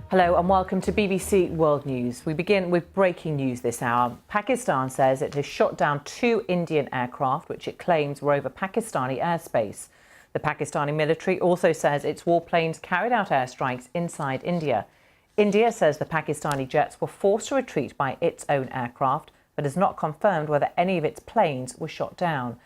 Hello and welcome to BBC World News. We begin with breaking news this hour. Pakistan says it has shot down 2 Indian aircraft which it claims were over Pakistani airspace. The Pakistani military also says its warplanes carried out airstrikes inside India. India says the Pakistani jets were forced to retreat by its own aircraft, but has not confirmed whether any of its planes were shot down.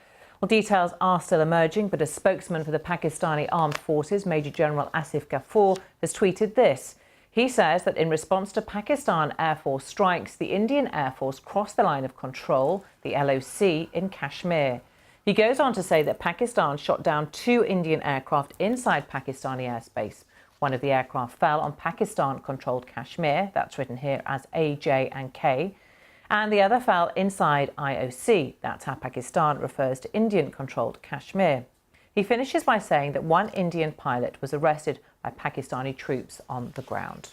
Well, details are still emerging, but a spokesman for the Pakistani Armed Forces, Major General Asif Ghafoor, has tweeted this. He says that in response to Pakistan Air Force strikes, the Indian Air Force crossed the line of control, the LOC, in Kashmir. He goes on to say that Pakistan shot down 2 Indian aircraft inside Pakistani airspace. One of the aircraft fell on Pakistan-controlled Kashmir, that's written here as A, J and K, and the other fell inside IOC, that's how Pakistan refers to Indian-controlled Kashmir. He finishes by saying that 1 Indian pilot was arrested by Pakistani troops on the ground.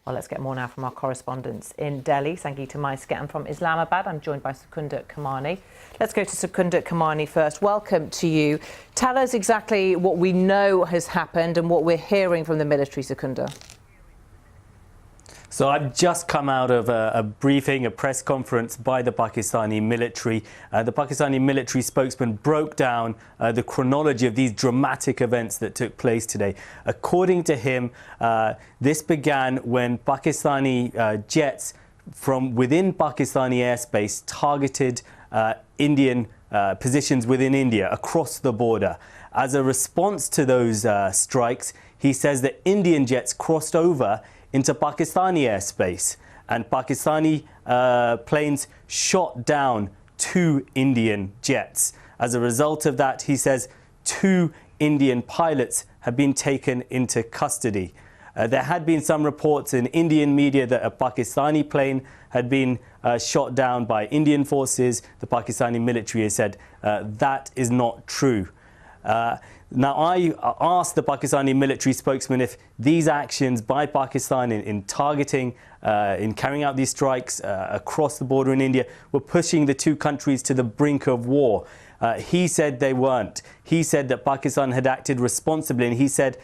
Well, let's get more now from our correspondents in Delhi, Sangeeta Maiske, and from Islamabad, I'm joined by Secunda Kamani. Let's go to Secunda Kamani first. Welcome to you. Tell us exactly what we know has happened and what we're hearing from the military, Secunda. So I've just come out of a briefing, a press conference by the Pakistani military. The Pakistani military spokesman broke down the chronology of these dramatic events that took place today. According to him, this began when Pakistani jets from within Pakistani airspace targeted Indian positions within India across the border. As a response to those strikes, he says that Indian jets crossed over into Pakistani airspace, and Pakistani planes shot down 2 Indian jets. As a result of that, he says 2 Indian pilots have been taken into custody. There had been some reports in Indian media that a Pakistani plane had been shot down by Indian forces. The Pakistani military has said that is not true. Now, I asked the Pakistani military spokesman if these actions by Pakistan in targeting, in carrying out these strikes across the border in India were pushing the 2 countries to the brink of war. He said they weren't. He said that Pakistan had acted responsibly, and he said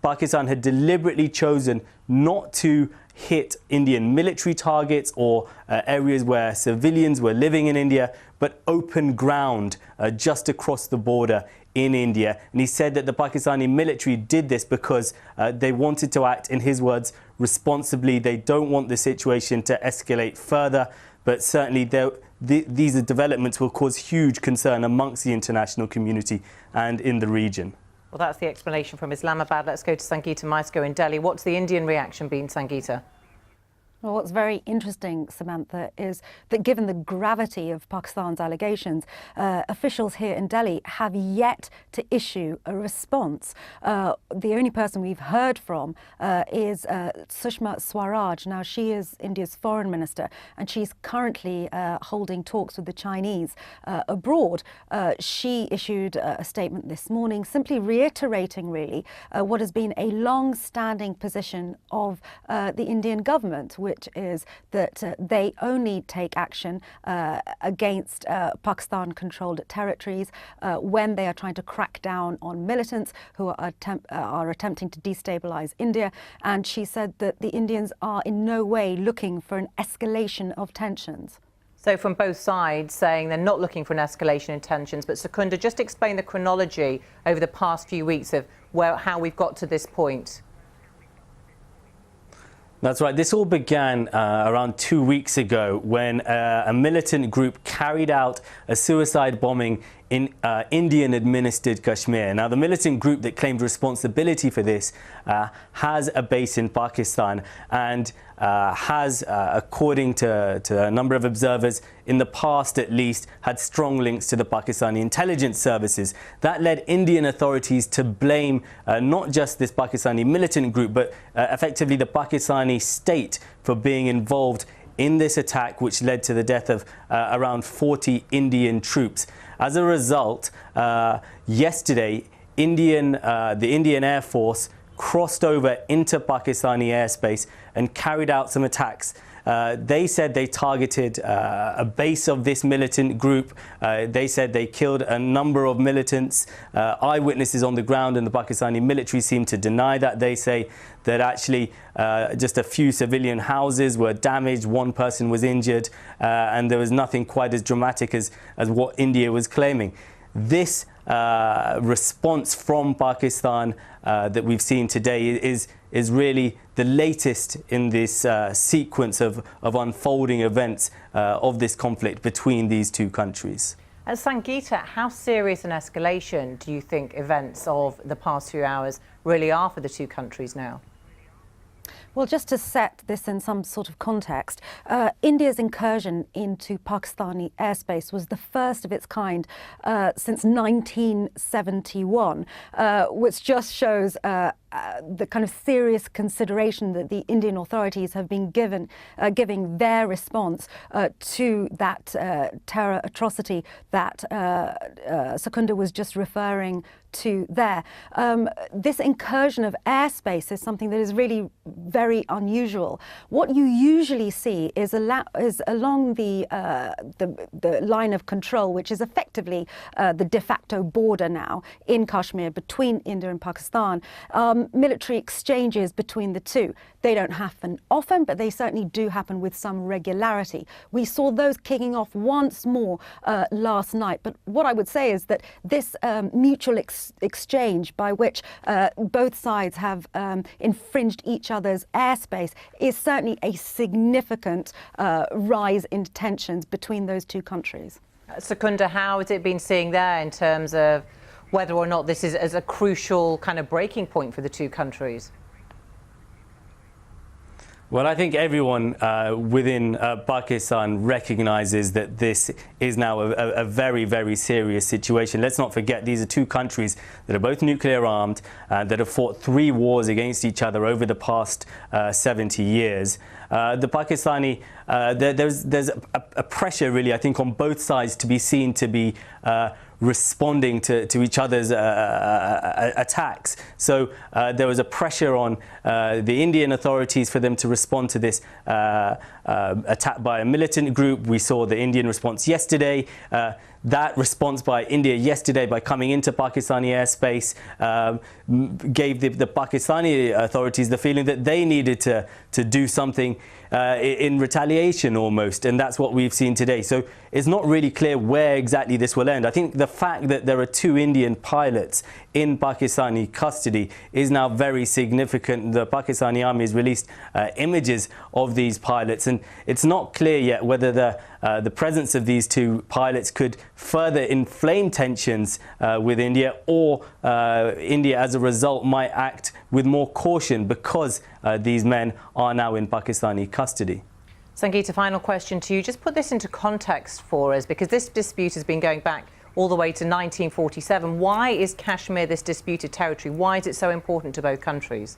Pakistan had deliberately chosen not to hit Indian military targets or areas where civilians were living in India, but open ground just across the border in India. And he said that the Pakistani military did this because they wanted to act, in his words, responsibly. They don't want the situation to escalate further, but certainly these developments will cause huge concern amongst the international community and in the region. Well, that's the explanation from Islamabad. Let's go to Sangeeta Maiske in Delhi. What's the Indian reaction been, Sangeeta? Well, what's very interesting, Samantha, is that given the gravity of Pakistan's allegations, officials here in Delhi have yet to issue a response. The only person we've heard from is Sushma Swaraj. Now, she is India's foreign minister, and she's currently holding talks with the Chinese abroad. She issued a statement this morning simply reiterating, really, what has been a long-standing position of the Indian government, which is that they only take action against Pakistan-controlled territories when they are trying to crack down on militants who are attempting to destabilize India. And she said that the Indians are in no way looking for an escalation of tensions. So from both sides saying they're not looking for an escalation in tensions, but Secunda, just explain the chronology over the past few weeks of how we've got to this point. That's right. This all began around 2 weeks ago when a militant group carried out a suicide bombing in Indian-administered Kashmir. Now, the militant group that claimed responsibility for this has a base in Pakistan and has, according to a number of observers, in the past at least, had strong links to the Pakistani intelligence services. That led Indian authorities to blame not just this Pakistani militant group, but effectively the Pakistani state for being involved in this attack, which led to the death of around 40 Indian troops. As a result, yesterday, the Indian Air Force crossed over into Pakistani airspace and carried out some attacks. They said they targeted a base of this militant group. They said they killed a number of militants. Eyewitnesses on the ground in the Pakistani military seem to deny that. They say that actually just a few civilian houses were damaged, one person was injured, and there was nothing quite as dramatic as what India was claiming. This response from Pakistan that we've seen today is really the latest in this sequence of unfolding events of this conflict between these two countries. Sangeeta, how serious an escalation do you think events of the past few hours really are for the two countries now? Well, just to set this in some sort of context, India's incursion into Pakistani airspace was the first of its kind since 1971, which just shows the kind of serious consideration that the Indian authorities have been giving their response to that terror atrocity that Secunda was just referring to there. This incursion of airspace is something that is really very unusual. What you usually see is along the line of control, which is effectively the de facto border now in Kashmir between India and Pakistan. Military exchanges between the two. They don't happen often, but they certainly do happen with some regularity. We saw those kicking off once more last night. But what I would say is that this mutual exchange by which both sides have infringed each other's airspace is certainly a significant rise in tensions between those two countries. Secunda, how has it been seeing there in terms of whether or not this is as a crucial kind of breaking point for the two countries? Well, I think everyone within Pakistan recognizes that this is now a very, very serious situation. Let's not forget, these are two countries that are both nuclear armed, that have fought 3 wars against each other over the past 70 years. The Pakistani, there's a pressure really, I think, on both sides to be seen to be responding to each other's attacks. So there was a pressure on the Indian authorities for them to respond to this attack by a militant group. We saw the Indian response yesterday. That response by India yesterday by coming into Pakistani airspace gave the Pakistani authorities the feeling that they needed to do something in retaliation almost, and that's what we've seen today. So it's not really clear where exactly this will end. I think the fact that there are 2 Indian pilots in Pakistani custody is now very significant. The Pakistani army has released images of these pilots, and it's not clear yet whether the presence of these 2 pilots could further inflame tensions with India, or India as a result might act with more caution because these men are now in Pakistani custody. Sangeeta, final question to you. Just put this into context for us, because this dispute has been going back all the way to 1947. Why is Kashmir this disputed territory? Why is it so important to both countries?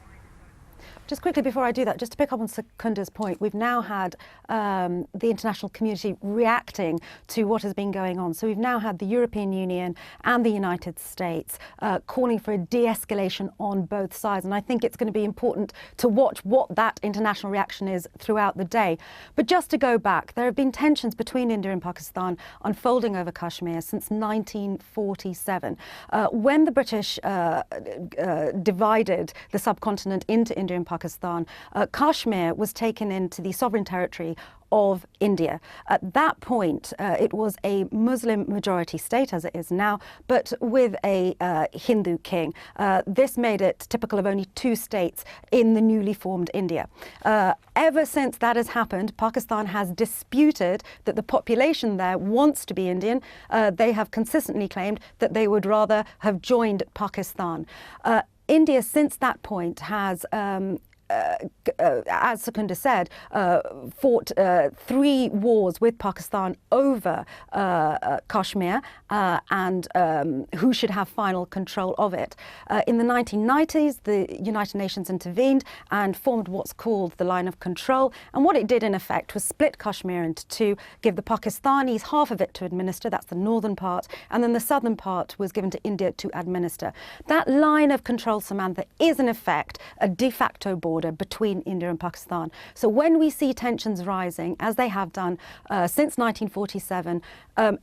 Just quickly before I do that, just to pick up on Secunda's point, we've now had the international community reacting to what has been going on. So we've now had the European Union and the United States calling for a de-escalation on both sides. And I think it's going to be important to watch what that international reaction is throughout the day. But just to go back, there have been tensions between India and Pakistan unfolding over Kashmir since 1947. When the British divided the subcontinent into India and Pakistan, Kashmir was taken into the sovereign territory of India. At that point, it was a Muslim majority state, as it is now, but with a Hindu king. This made it typical of only 2 states in the newly formed India. Ever since that has happened, Pakistan has disputed that the population there wants to be Indian. They have consistently claimed that they would rather have joined Pakistan. India, since that point, has as Secunda said, fought 3 wars with Pakistan over Kashmir and who should have final control of it. In the 1990s, the United Nations intervened and formed what's called the line of control. And what it did, in effect, was split Kashmir into 2, give the Pakistanis half of it to administer, that's the northern part, and then the southern part was given to India to administer. That line of control, Samantha, is in effect a de facto border. border between India and Pakistan. So when we see tensions rising, as they have done since 1947,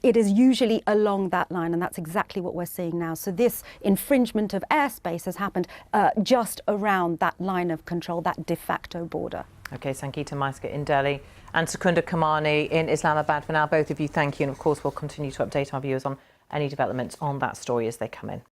it is usually along that line, and that's exactly what we're seeing now. So this infringement of airspace has happened just around that line of control, that de facto border. OK, Sangeeta Maiska in Delhi and Secunda Kamani in Islamabad. For now, both of you, thank you. And of course, we'll continue to update our viewers on any developments on that story as they come in.